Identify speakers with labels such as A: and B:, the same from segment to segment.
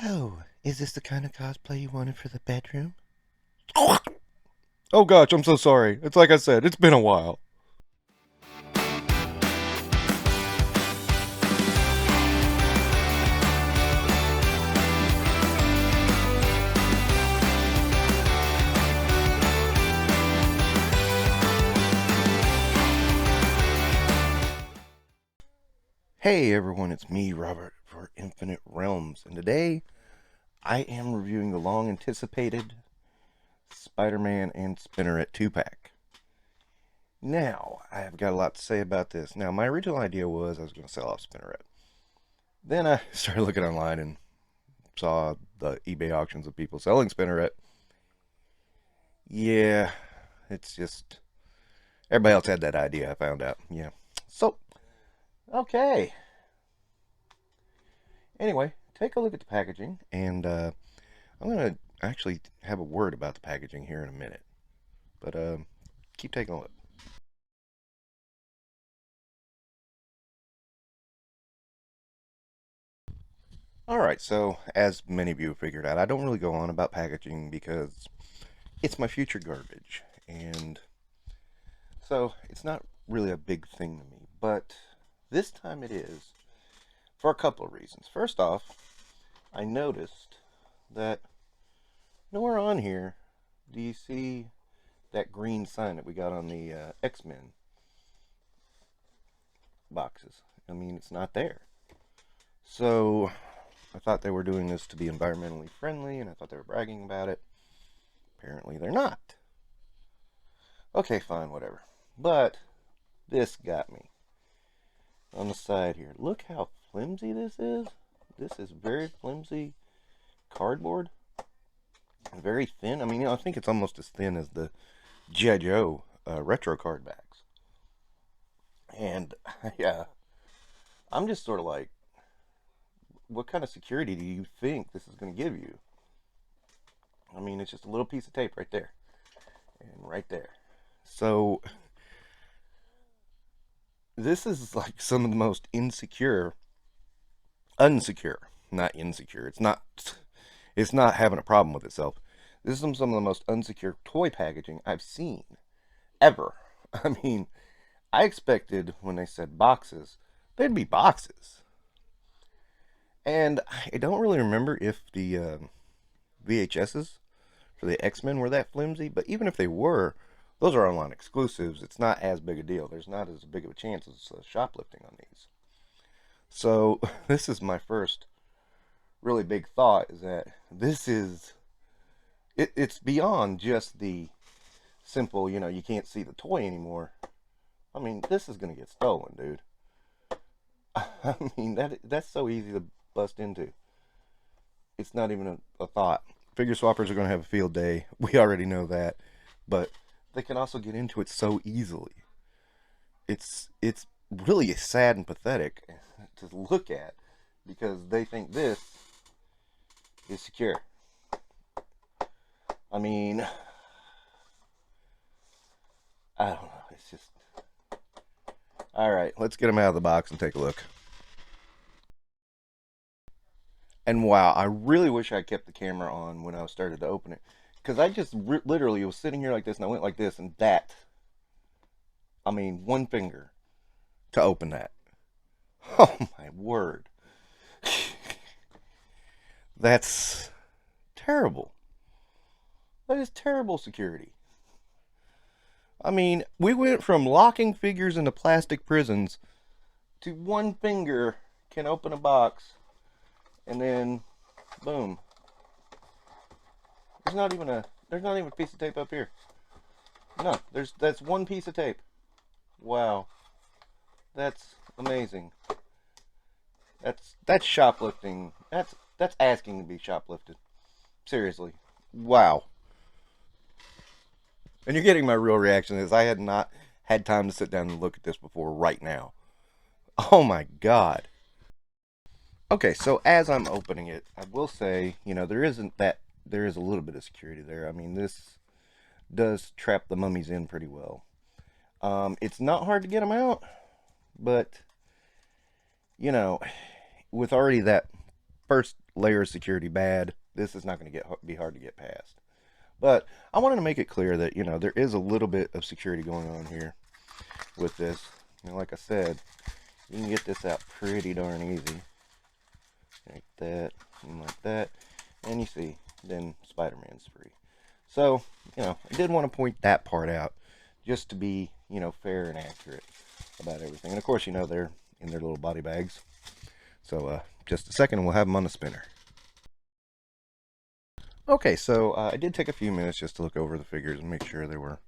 A: So, is this the kind of cosplay you wanted for the bedroom?
B: Oh gosh, I'm so sorry. It's like I said, it's been a while.
A: Hey everyone, it's me, Robert, for Infinite Realms, and today I am reviewing the long anticipated Spider-Man and Spinnerette 2-pack. Now, I have got a lot to say about this. Now, my original idea was I was going to sell off Spinnerette. Then I started looking online and saw the eBay auctions of people selling Spinnerette. Yeah, it's just everybody else had that idea, I found out. Yeah. So, okay. Anyway, take a look at the packaging, and I'm going to actually have a word about the packaging here in a minute. But keep taking a look. Alright, so as many of you have figured out, I don't really go on about packaging because it's my future garbage. And so it's not really a big thing to me. But this time it is for a couple of reasons. First off, I noticed that nowhere on here do you see that green sign that we got on the X-Men boxes. I mean, it's not there. So I thought they were doing this to be environmentally friendly, and I thought they were bragging about it. Apparently they're not. Okay, fine, whatever. But this got me. On the side here, look how flimsy this is. This is very flimsy cardboard. Very thin. I mean, I think it's almost as thin as the G.I. Joe retro card backs. And, yeah, I'm just sort of like, what kind of security do you think this is going to give you? I mean, it's just a little piece of tape right there. And right there. So, this is like some of the most unsecure, not insecure. It's not having a problem with itself. This is some of the most unsecure toy packaging I've seen ever. I mean, I expected when they said boxes, they'd be boxes. And I don't really remember if the VHSs for the X-Men were that flimsy, but even if they were, those are online exclusives. It's not as big a deal. There's not as big of a chance as shoplifting on these. So this is my first really big thought, is that this is it's beyond just the simple, you can't see the toy anymore. I mean, this is gonna get stolen, dude. I mean, that's so easy to bust into. It's not even a thought. Figure swappers are gonna have a field day. We already know that, but they can also get into it so easily. It's really sad and pathetic to look at because they think this is secure. I mean, I don't know. It's just all right. Let's get them out of the box and take a look. And wow, I really wish I kept the camera on when I started to open it, because I just literally was sitting here like this, and I went like this, and that. I mean, one finger to open that. Oh my word. That's terrible. That is terrible security. I mean, we went from locking figures into plastic prisons to one finger can open a box and then boom. There's not even a piece of tape up here. No, that's one piece of tape. Wow. That's amazing. That's shoplifting. That's asking to be shoplifted. Seriously. Wow. And you're getting my real reaction is I had not had time to sit down and look at this before right now. Oh my god. Okay, so as I'm opening it, I will say, there is a little bit of security there. I mean, this does trap the mummies in pretty well. It's not hard to get them out, but with already that first layer of security bad. This is not going to be hard to get past. But I wanted to make it clear that, you know, there is a little bit of security going on here with this. You know, like I said, you can get this out pretty darn easy. Like that, and like that. And you see, then Spider-Man's free. So, you know, I did want to point that part out just to be, you know, fair and accurate about everything. And of course, you know, they're in their little body bags. So, just a second and we'll have them on the spinner. Okay, so I did take a few minutes just to look over the figures and make sure there were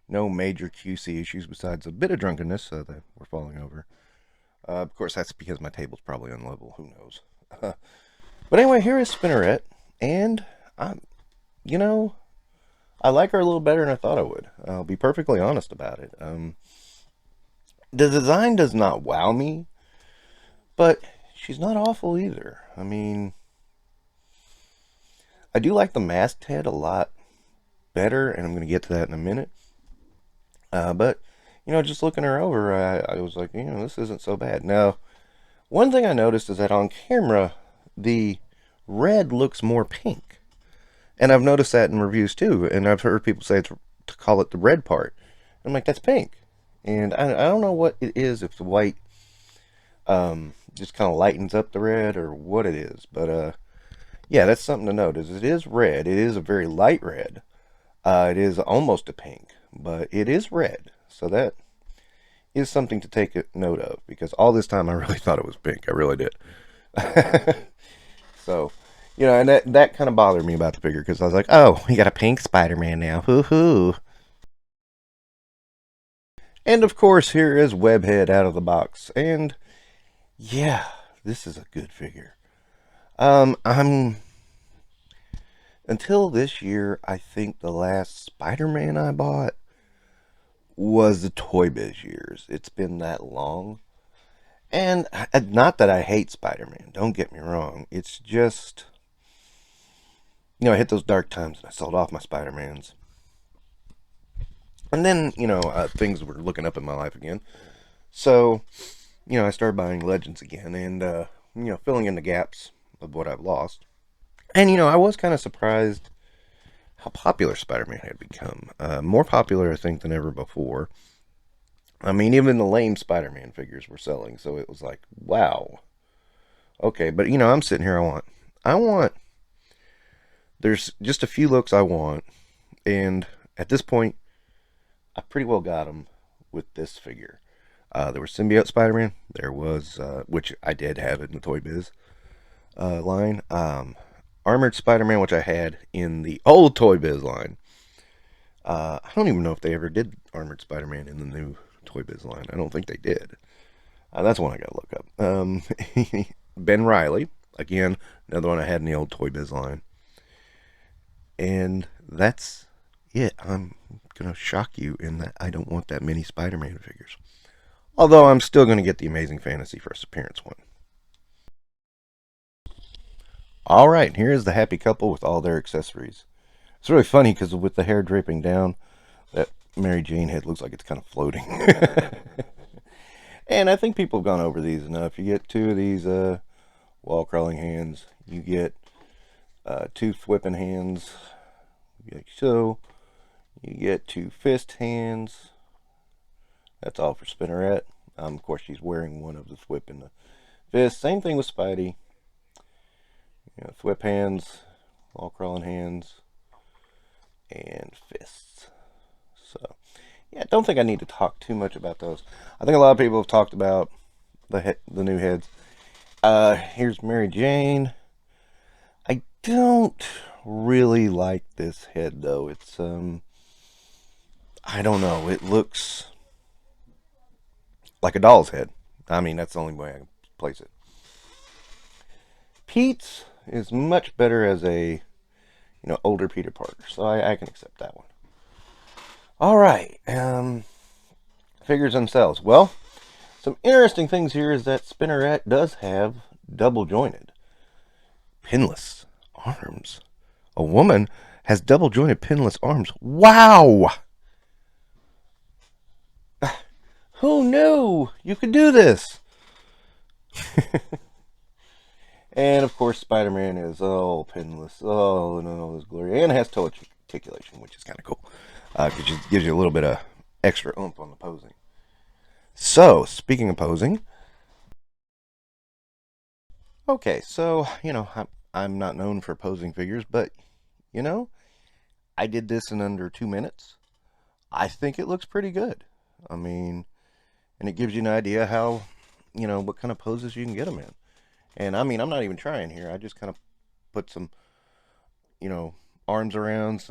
A: no major QC issues besides a bit of drunkenness that we're falling over. Of course, that's because my table's probably unlevel. Who knows? But anyway, here is Spinnerette, and you know, I like her a little better than I thought I would. I'll be perfectly honest about it. The design does not wow me, but she's not awful either. I mean, I do like the masked head a lot better, and I'm going to get to that in a minute. But, you know, just looking her over, I was like, you know, this isn't so bad. Now, one thing I noticed is that on camera, the red looks more pink. And I've noticed that in reviews too, and I've heard people say to call it the red part. I'm like, that's pink. And I don't know what it is, if the white just kind of lightens up the red or what it is. But, yeah, that's something to note. Is it is red. It is a very light red. It is almost a pink, but it is red. So that is something to take note of, because all this time I really thought it was pink. I really did. So, you know, and that kind of bothered me about the figure, because I was like, oh, we got a pink Spider-Man now. Hoo-hoo. And of course, here is Webhead out of the box. And yeah, this is a good figure. Until this year, I think the last Spider-Man I bought was the Toy Biz years. It's been that long. And not that I hate Spider-Man, don't get me wrong. It's just, you know, I hit those dark times and I sold off my Spider-Mans. And then, you know, things were looking up in my life again. So, you know, I started buying Legends again and, you know, filling in the gaps of what I've lost. And, you know, I was kind of surprised how popular Spider-Man had become. More popular, I think, than ever before. I mean, even the lame Spider-Man figures were selling, so it was like, wow. Okay, but, you know, I'm sitting here, there's just a few looks I want, and at this point, I pretty well got them with this figure. There was Symbiote Spider-Man, there was, which I did have in the Toy Biz line, Armored Spider-Man, which I had in the old Toy Biz line. I don't even know if they ever did Armored Spider-Man in the new Toy Biz line. I don't think they did. That's one I gotta look up. Ben Reilly, again, another one I had in the old Toy Biz line. And that's it. I'm gonna shock you in that I don't want that many Spider-Man figures. Although I'm still gonna get the Amazing Fantasy First Appearance one. Alright, here is the happy couple with all their accessories. It's really funny because with the hair draping down, that Mary Jane head looks like it's kind of floating. And I think people have gone over these enough. You get two of these wall crawling hands. You get two whipping hands, like so. You get two fist hands. That's all for Spinnerette. Of course, she's wearing one of the whip and the fist. Same thing with Spidey. You know, whip hands, wall crawling hands, and fists. So, yeah, I don't think I need to talk too much about those. I think a lot of people have talked about the new heads. Here's Mary Jane. I don't really like this head, though. It's, I don't know. It looks like a doll's head. I mean, that's the only way I can place it. Pete's is much better as a, you know, older Peter Parker, so I can accept that one. All right, figures themselves. Well, some interesting things here is that Spinnerette does have double jointed, pinless arms. A woman has double jointed pinless arms. Wow! Who knew you could do this? And of course, Spider-Man is pinless, in all his glory, and has toe articulation, which is kind of cool because it gives you a little bit of extra oomph on the posing. So, speaking of posing, okay, so I'm not known for posing figures, but you know, I did this in under 2 minutes. I think it looks pretty good. I mean, and it gives you an idea how, what kind of poses you can get them in. And I mean, I'm not even trying here. I just kind of put some, arms around,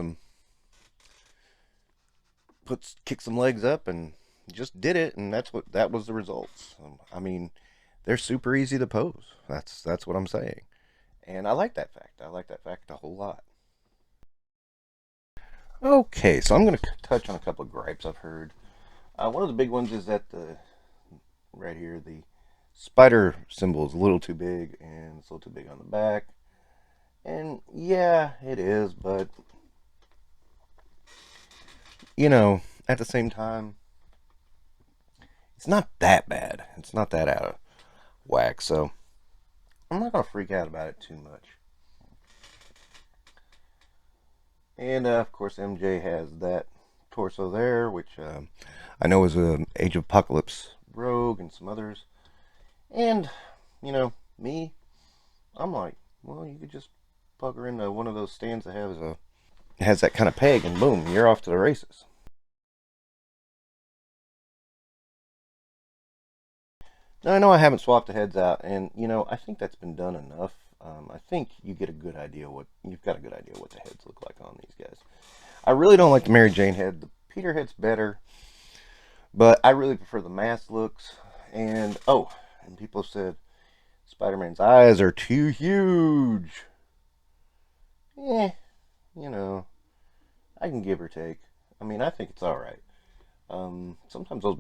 A: kick some legs up, and just did it, and that was the results. I mean, they're super easy to pose. That's what I'm saying, and I like that fact. I like that fact a whole lot. Okay, so I'm going to touch on a couple of gripes I've heard. One of the big ones is that right here the spider symbol is a little too big, and it's a little too big on the back. And yeah, it is, but at the same time, it's not that bad. It's not that out of whack, so I'm not gonna freak out about it too much. And of course, MJ has that torso there, which I know is an Age of Apocalypse Rogue and some others. And me, I'm like, well, you could just plug her into one of those stands that has that kind of peg, and boom, you're off to the races. Now, I know I haven't swapped the heads out, and I think that's been done enough. I think you've got a good idea what the heads look like on these guys. I really don't like the Mary Jane head. The Peter head's better, but I really prefer the mask looks. And and people have said Spider-Man's eyes are too huge. Eh, you know, I can give or take. I mean, I think it's all right. Sometimes those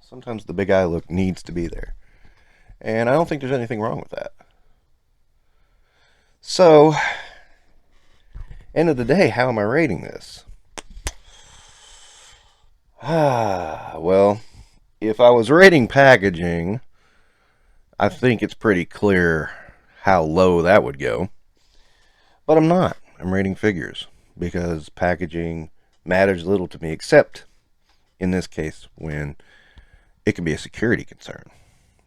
A: sometimes the big eye look needs to be there, and I don't think there's anything wrong with that. So, end of the day, how am I rating this? Well, if I was rating packaging, I think it's pretty clear how low that would go. But I'm not. I'm rating figures because packaging matters little to me, except in this case when it can be a security concern.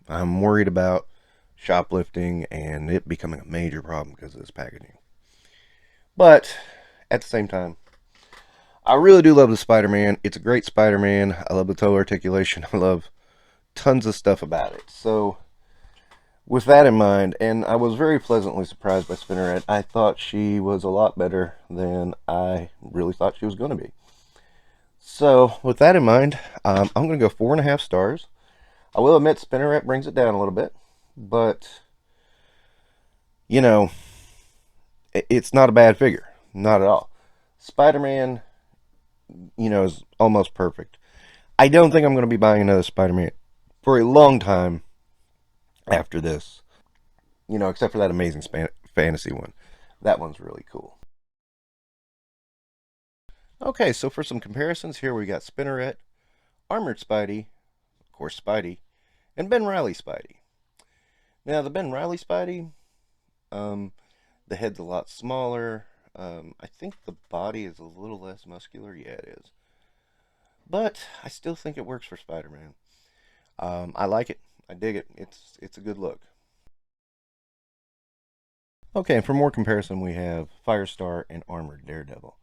A: I'm worried about shoplifting and it becoming a major problem because of this packaging. But at the same time, I really do love the Spider-Man. It's a great Spider-Man. I love the toe articulation. I love tons of stuff about it. So with that in mind, and I was very pleasantly surprised by Spinnerette. I thought she was a lot better than I really thought she was going to be. So with that in mind, I'm going to go 4.5 stars. I will admit Spinnerette brings it down a little bit, but it's not a bad figure, not at all. Spider-Man, is almost perfect. I don't think I'm going to be buying another Spider-Man for a long time after this, except for that amazing fantasy one. That one's really cool. Okay, so for some comparisons, here we got Spinnerette, Armored Spidey, of course Spidey, and Ben Reilly Spidey. Now, the Ben Reilly Spidey, the head's a lot smaller. I think the body is a little less muscular. Yeah, it is. But I still think it works for Spider-Man. I like it. I dig it. It's a good look. Okay, and for more comparison, we have Firestar and Armored Daredevil.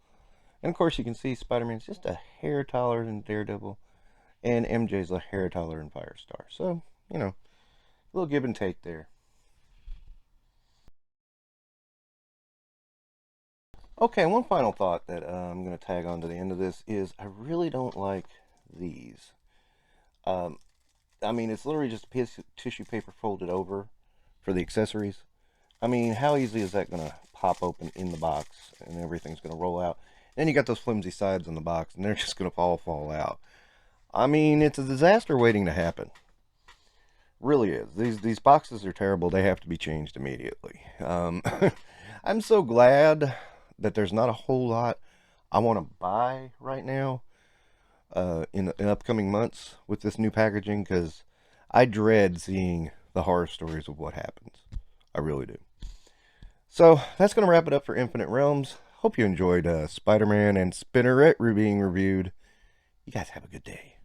A: And of course, you can see Spider-Man's just a hair taller than Daredevil, and MJ's a hair taller than Firestar. So, a little give and take there. Okay, one final thought that I'm going to tag on to the end of this is I really don't like these. Um, I mean, it's literally just a piece of tissue paper folded over for the accessories. I mean, how easy is that going to pop open in the box and everything's going to roll out? Then you got those flimsy sides on the box and they're just going to fall out. I mean, it's a disaster waiting to happen. Really is. These boxes are terrible. They have to be changed immediately. I'm so glad that there's not a whole lot I want to buy right now in upcoming months with this new packaging because I dread seeing the horror stories of what happens. I really do. So that's going to wrap it up for Infinite Realms. Hope you enjoyed Spider-Man and Spinnerette being reviewed. You guys have a good day.